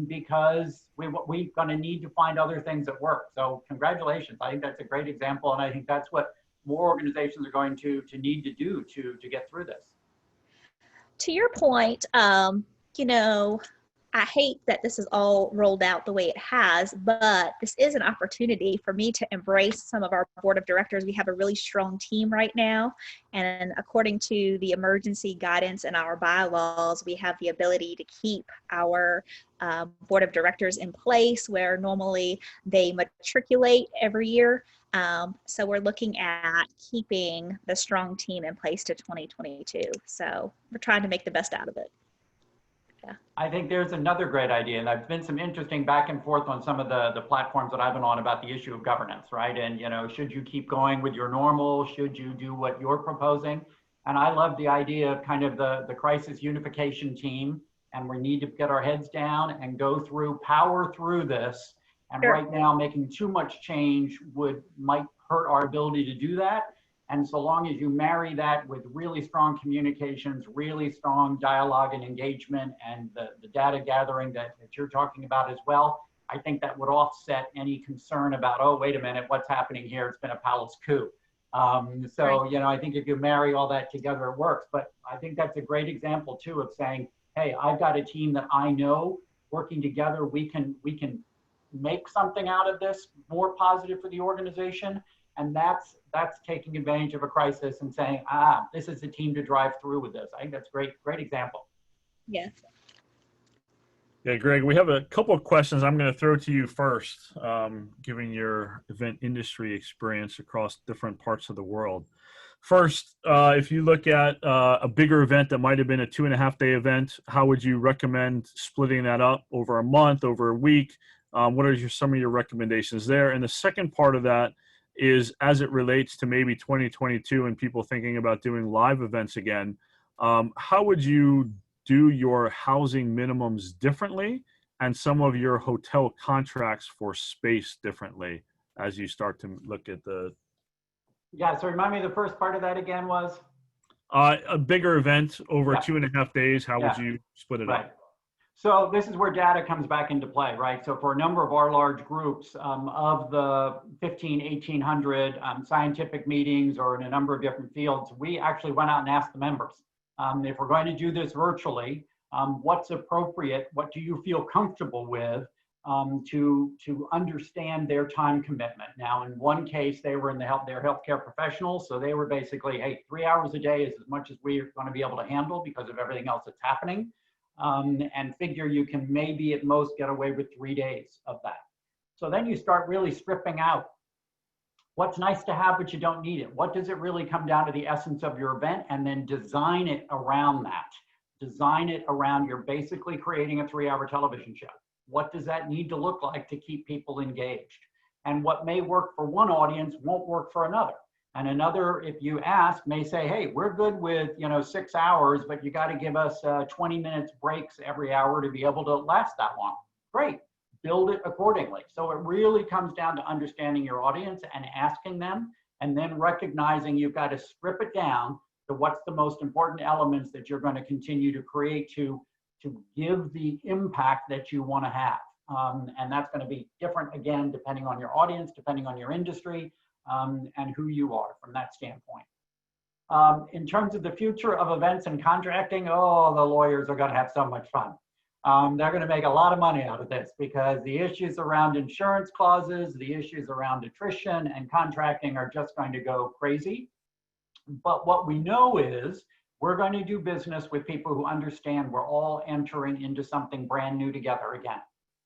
Because we're going to need to find other things that work. So congratulations. I think that's a great example. And I think that's what more organizations are going to need to do to get through this. To your point, I hate that this is all rolled out the way it has, but this is an opportunity for me to embrace some of our board of directors. We have a really strong team right now, and according to the emergency guidance and our bylaws, we have the ability to keep our board of directors in place where normally they matriculate every year. So we're looking at keeping the strong team in place to 2022. So we're trying to make the best out of it. Yeah. I think there's another great idea, and there's been some interesting back and forth on some of the platforms that I've been on about the issue of governance, right? And should you keep going with your normal? Should you do what you're proposing? And I love the idea of kind of the crisis unification team, and we need to get our heads down and power through this. And Sure. Right now, making too much change might hurt our ability to do that. And so long as you marry that with really strong communications, really strong dialogue and engagement, and the data gathering that you're talking about as well, I think that would offset any concern about, oh, wait a minute, what's happening here? It's been a palace coup. I think if you marry all that together, it works. But I think that's a great example too of saying, hey, I've got a team that I know working together, we can make something out of this more positive for the organization. And that's taking advantage of a crisis and saying, this is the team to drive through with this. I think that's great example. Yes. Yeah, Greg, we have a couple of questions I'm going to throw to you first, given your event industry experience across different parts of the world. First, if you look at a bigger event that might have been a 2.5-day event, how would you recommend splitting that up over a month, over a week? What are some of your recommendations there? And the second part of that is as it relates to maybe 2022 and people thinking about doing live events again, how would you do your housing minimums differently and some of your hotel contracts for space differently as you start to look at the Yeah, so remind me, the first part of that again was? a bigger event over Yeah. 2.5 days? How would Yeah. you split it Right. up? So this is where data comes back into play, right? So for a number of our large groups, of the 1,800 scientific meetings or in a number of different fields, we actually went out and asked the members, if we're going to do this virtually, what's appropriate? What do you feel comfortable with to understand their time commitment? Now, in one case, they were in they're healthcare professionals, so they were basically, hey, 3 hours a day is as much as we're going to be able to handle because of everything else that's happening. And figure you can maybe at most get away with 3 days of that. So then you start really stripping out what's nice to have, but you don't need it. What does it really come down to the essence of your event? And then design it around that. Design it around, you're basically creating a 3-hour television show. What does that need to look like to keep people engaged? And what may work for one audience won't work for another. And another, if you ask, may say, hey, we're good with 6 hours, but you got to give us 20 minutes breaks every hour to be able to last that long. Great, build it accordingly. So it really comes down to understanding your audience and asking them, and then recognizing you've got to strip it down to what's the most important elements that you're going to continue to create to give the impact that you want to have. And that's going to be different, again, depending on your audience, depending on your industry, and who you are from that standpoint. In terms of the future of events and contracting, oh, the lawyers are going to have so much fun. They're going to make a lot of money out of this because the issues around insurance clauses, the issues around attrition and contracting are just going to go crazy. But what we know is we're going to do business with people who understand we're all entering into something brand new together again.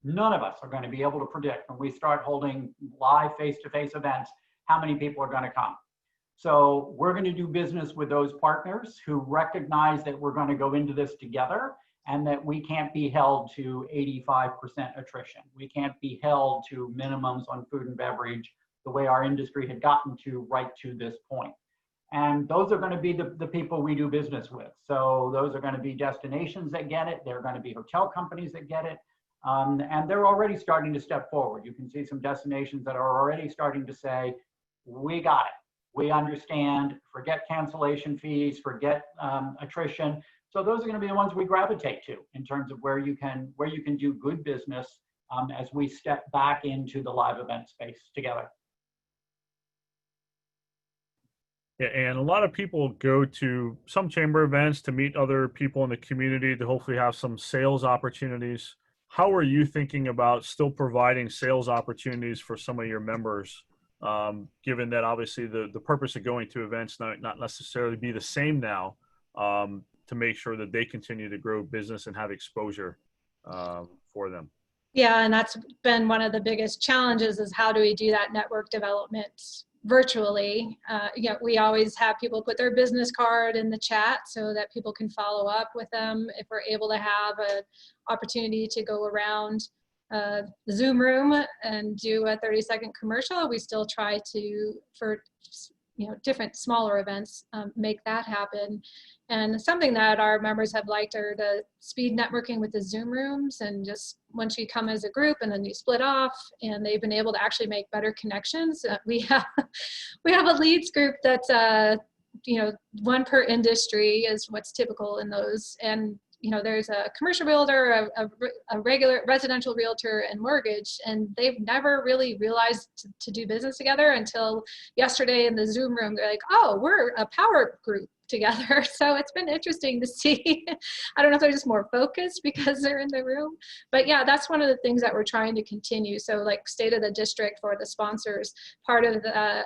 None of us are going to be able to predict when we start holding live face-to-face events how many people are going to come. So we're going to do business with those partners who recognize that we're going to go into this together and that we can't be held to 85% attrition. We can't be held to minimums on food and beverage the way our industry had gotten to right to this point. And those are going to be the people we do business with. So those are going to be destinations that get it. They're going to be hotel companies that get it. And they're already starting to step forward. You can see some destinations that are already starting to say, we got it. We understand, forget cancellation fees, forget attrition. So those are going to be the ones we gravitate to in terms of where you can do good business as we step back into the live event space together. Yeah, and a lot of people go to some chamber events to meet other people in the community to hopefully have some sales opportunities. How are you thinking about still providing sales opportunities for some of your members? Given that obviously the purpose of going to events not necessarily be the same now, to make sure that they continue to grow business and have exposure for them. Yeah, and that's been one of the biggest challenges is how do we do that network development virtually? We always have people put their business card in the chat so that people can follow up with them. If we're able to have an opportunity to go around the Zoom room and do a 30-second commercial, we still try to, for different smaller events, make that happen. And something that our members have liked are the speed networking with the Zoom rooms, and just once you come as a group and then you split off, and they've been able to actually make better connections. We have a leads group that's one per industry is what's typical in those, and there's a commercial realtor, a regular residential realtor, and mortgage, and they've never really realized to do business together until yesterday in the Zoom room. They're like, oh, we're a power group together. So it's been interesting to see. I don't know if they're just more focused because they're in the room, but yeah, that's one of the things that we're trying to continue. So like state of the district for the sponsors, part of the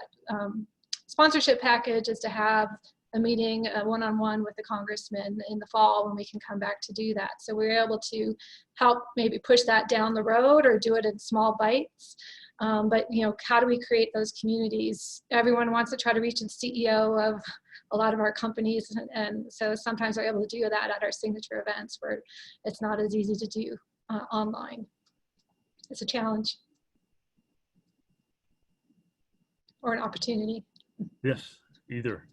sponsorship package is to have a meeting, a one-on-one with the congressman in the fall when we can come back to do that. So we're able to help maybe push that down the road or do it in small bites. But how do we create those communities? Everyone wants to try to reach the CEO of a lot of our companies, and so sometimes we're able to do that at our signature events where it's not as easy to do online. It's a challenge or an opportunity. Yes, either.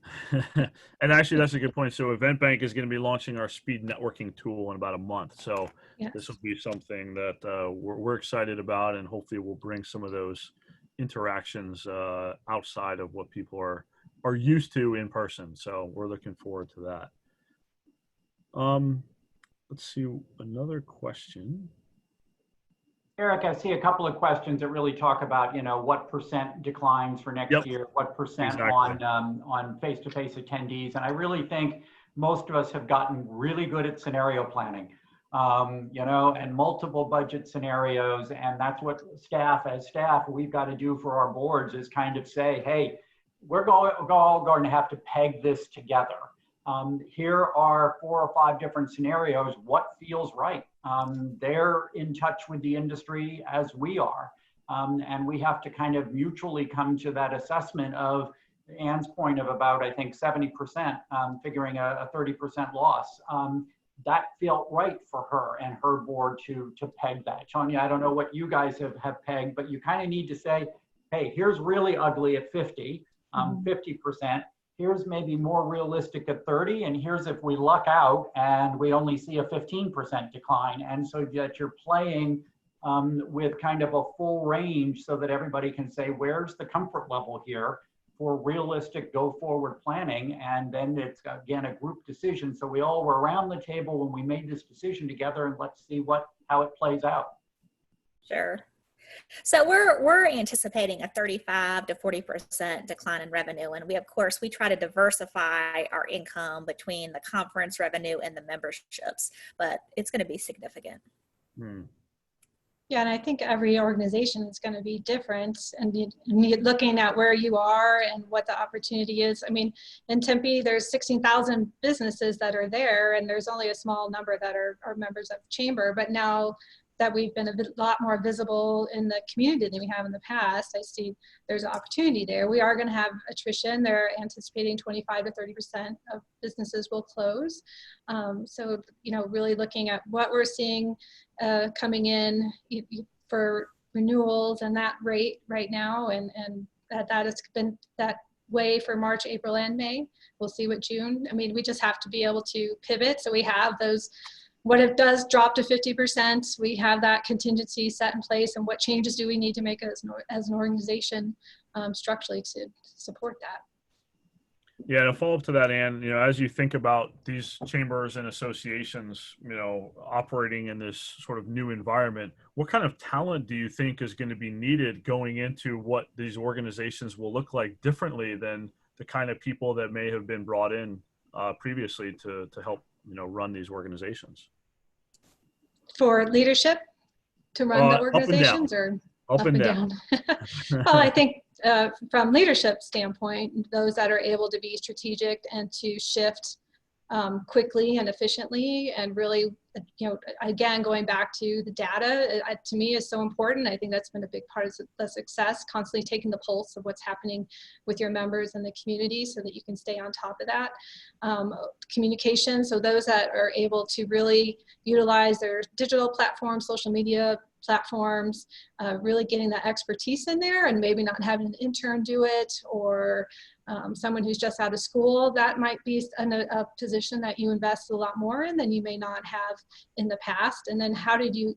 And actually, that's a good point. So EventBank is going to be launching our speed networking tool in about a month. So Yes. this will be something that we're excited about, and hopefully we'll bring some of those interactions outside of what people are used to in person. So we're looking forward to that. Let's see, another question. Eric, I see a couple of questions that really talk about, what percent declines for next year, what percent Exactly. on face-to-face attendees. And I really think most of us have gotten really good at scenario planning, and multiple budget scenarios. And that's what as staff, we've got to do for our boards is kind of say, hey, we're all going to have to peg this together. Here are 4 or 5 different scenarios. What feels right? They're in touch with the industry as we are. And we have to kind of mutually come to that assessment of Ann's point of about, I think, 70%, figuring a 30% loss. That felt right for her and her board to peg that. Tonya, I don't know what you guys have pegged, but you kind of need to say, hey, here's really ugly at 50%. Here's maybe more realistic at 30, and here's if we luck out and we only see a 15% decline. And so that you're playing with kind of a full range so that everybody can say, where's the comfort level here for realistic go forward planning? And then it's, again, a group decision. So we all were around the table when we made this decision together, and let's see how it plays out. Sure. So we're anticipating a 35 to 40% decline in revenue. And of course, we try to diversify our income between the conference revenue and the memberships, but it's going to be significant. Yeah, and I think every organization is going to be different, and looking at where you are and what the opportunity is. I mean, in Tempe, there's 16,000 businesses that are there, and there's only a small number that are members of the chamber. But now that we've been a lot more visible in the community than we have in the past, I see there's an opportunity there. We are going to have attrition. They're anticipating 25 to 30% of businesses will close. So, really looking at what we're seeing coming in for renewals and that rate right now, and that has been that way for March, April, and May. We'll see what June. I mean, we just have to be able to pivot. So we have those. What it does drop to 50%, we have that contingency set in place, and what changes do we need to make as an organization structurally to support that? Yeah, and a follow-up to that, Ann, as you think about these chambers and associations, operating in this sort of new environment, what kind of talent do you think is going to be needed going into what these organizations will look like differently than the kind of people that may have been brought in previously to help, run these organizations? For leadership to run the organizations, or up and down? Well, I think from leadership standpoint, those that are able to be strategic and to shift quickly and efficiently, and really, again, going back to the data, to me is so important. I think that's been a big part of the success, constantly taking the pulse of what's happening with your members and the community so that you can stay on top of that. Communication, so those that are able to really utilize their digital platforms, social media platforms, really getting that expertise in there, and maybe not having an intern do it, or someone who's just out of school. That might be a position that you invest a lot more in than you may not have in the past. And then how do you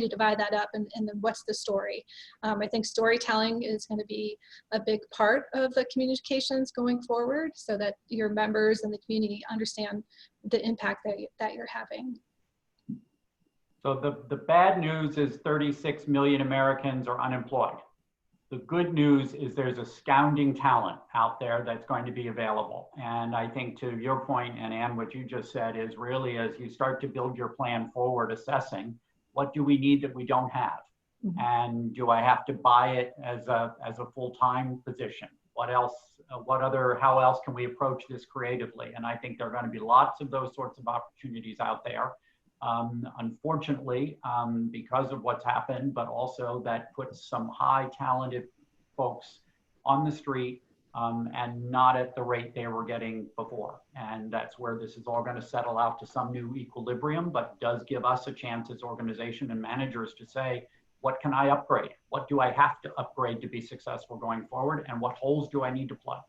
divide that up, and then what's the story? I think storytelling is going to be a big part of the communications going forward, so that your members and the community understand the impact that you're having. So the bad news is 36 million Americans are unemployed. The good news is there's astounding talent out there that's going to be available. And I think, to your point, and Ann, what you just said is really, as you start to build your plan forward, assessing what do we need that we don't have? And do I have to buy it as a full-time position? What else how else can we approach this creatively? And I think there are going to be lots of those sorts of opportunities out there. Unfortunately, because of what's happened, but also that puts some high talented folks on the street and not at the rate they were getting before. And that's where this is all going to settle out to some new equilibrium, but does give us a chance as organization and managers to say, what can I upgrade? What do I have to upgrade to be successful going forward? And what holes do I need to plug?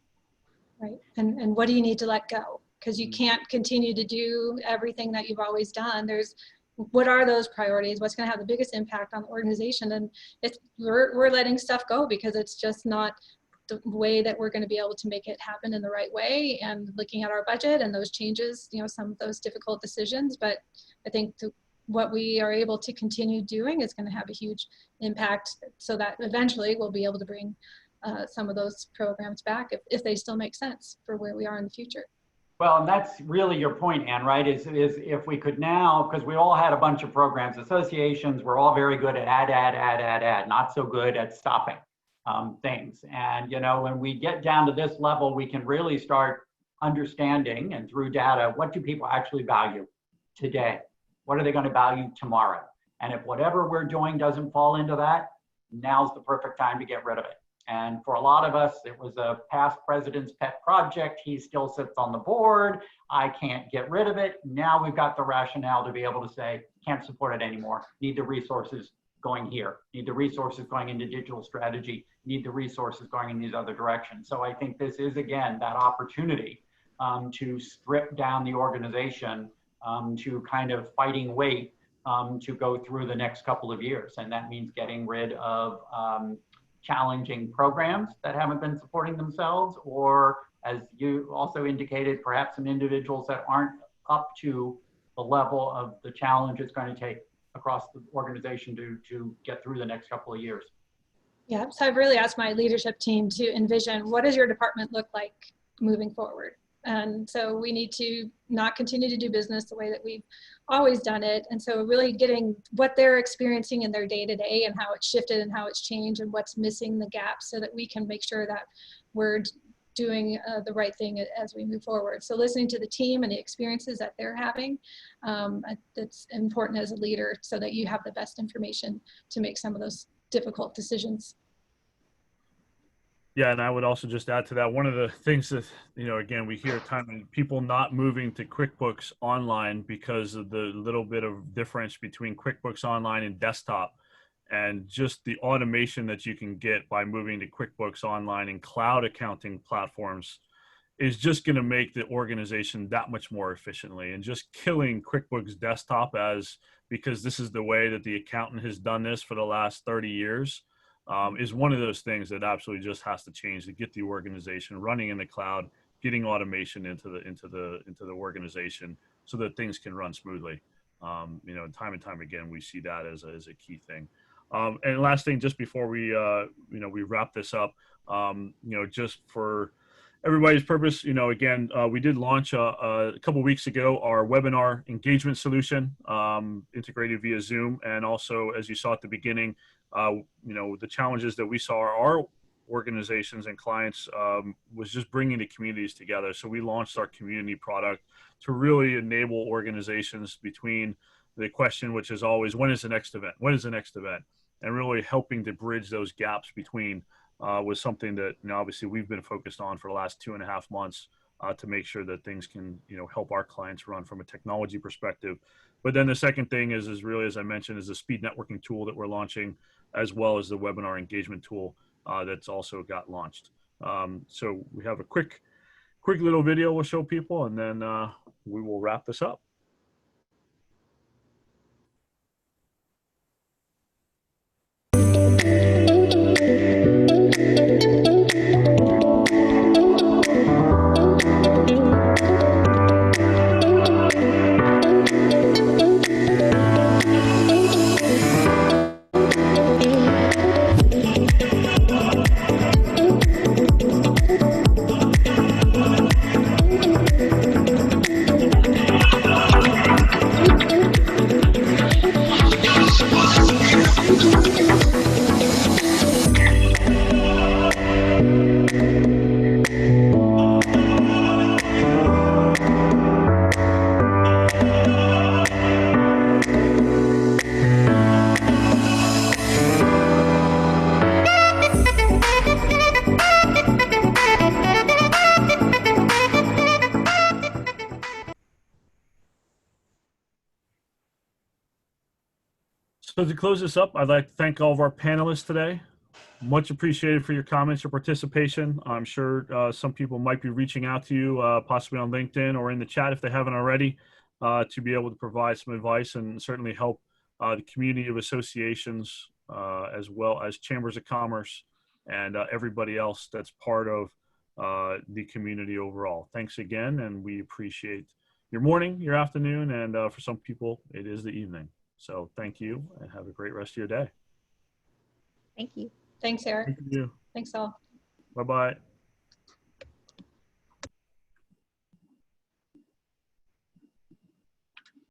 Right. And what do you need to let go? Because you can't continue to do everything that you've always done. What are those priorities? What's going to have the biggest impact on the organization? And we're letting stuff go because it's just not the way that we're going to be able to make it happen in the right way. And looking at our budget and those changes, some of those difficult decisions. But I think what we are able to continue doing is going to have a huge impact, so that eventually we'll be able to bring some of those programs back if they still make sense for where we are in the future. Well, and that's really your point, Ann, right? Is if we could now, because we all had a bunch of programs, associations, we're all very good at add, not so good at stopping things. And, when we get down to this level, we can really start understanding, and through data, what do people actually value today? What are they going to value tomorrow? And if whatever we're doing doesn't fall into that, now's the perfect time to get rid of it. And for a lot of us, it was a past president's pet project. He still sits on the board. I can't get rid of it. Now we've got the rationale to be able to say, can't support it anymore. Need the resources going here. Need the resources going into digital strategy. Need the resources going in these other directions. So I think this is, again, that opportunity to strip down the organization to kind of fighting weight to go through the next couple of years. And that means getting rid of challenging programs that haven't been supporting themselves, or as you also indicated, perhaps some individuals that aren't up to the level of the challenge it's going to take across the organization to get through the next couple of years. Yeah, so I've really asked my leadership team to envision, what does your department look like moving forward? And so we need to not continue to do business the way that we've always done it. And so really getting what they're experiencing in their day-to-day and how it's shifted and how it's changed and what's missing the gaps, so that we can make sure that we're doing the right thing as we move forward. So listening to the team and the experiences that they're having, it's important as a leader, so that you have the best information to make some of those difficult decisions. Yeah, and I would also just add to that, one of the things that, again, we hear time people not moving to QuickBooks Online because of the little bit of difference between QuickBooks Online and desktop, and just the automation that you can get by moving to QuickBooks Online and cloud accounting platforms is just going to make the organization that much more efficiently. And just killing QuickBooks Desktop because this is the way that the accountant has done this for the last 30 years. Is one of those things that absolutely just has to change to get the organization running in the cloud, getting automation into the organization, so that things can run smoothly. Time and time again, we see that as a key thing. And last thing, just before we wrap this up, just for everybody's purpose, again, we did launch a couple weeks ago our webinar engagement solution, integrated via Zoom, and also, as you saw at the beginning, the challenges that we saw our organizations and clients was just bringing the communities together. So we launched our community product to really enable organizations between the question, which is always, when is the next event? When is the next event? And really helping to bridge those gaps between was something that obviously we've been focused on for the last 2.5 months to make sure that things can help our clients run from a technology perspective. But then the second thing is really, as I mentioned, is the speed networking tool that we're launching, as well as the webinar engagement tool that's also got launched. So we have a quick little video we'll show people, and then we will wrap this up. So to close this up, I'd like to thank all of our panelists today. Much appreciated for your comments or participation. I'm sure some people might be reaching out to you, possibly on LinkedIn or in the chat if they haven't already, to be able to provide some advice and certainly help the community of associations, as well as chambers of commerce and everybody else that's part of the community overall. Thanks again, and we appreciate your morning, your afternoon, and for some people, it is the evening. So thank you, and have a great rest of your day. Thank you. Thanks, Eric. Thank you. Thanks all. Bye-bye.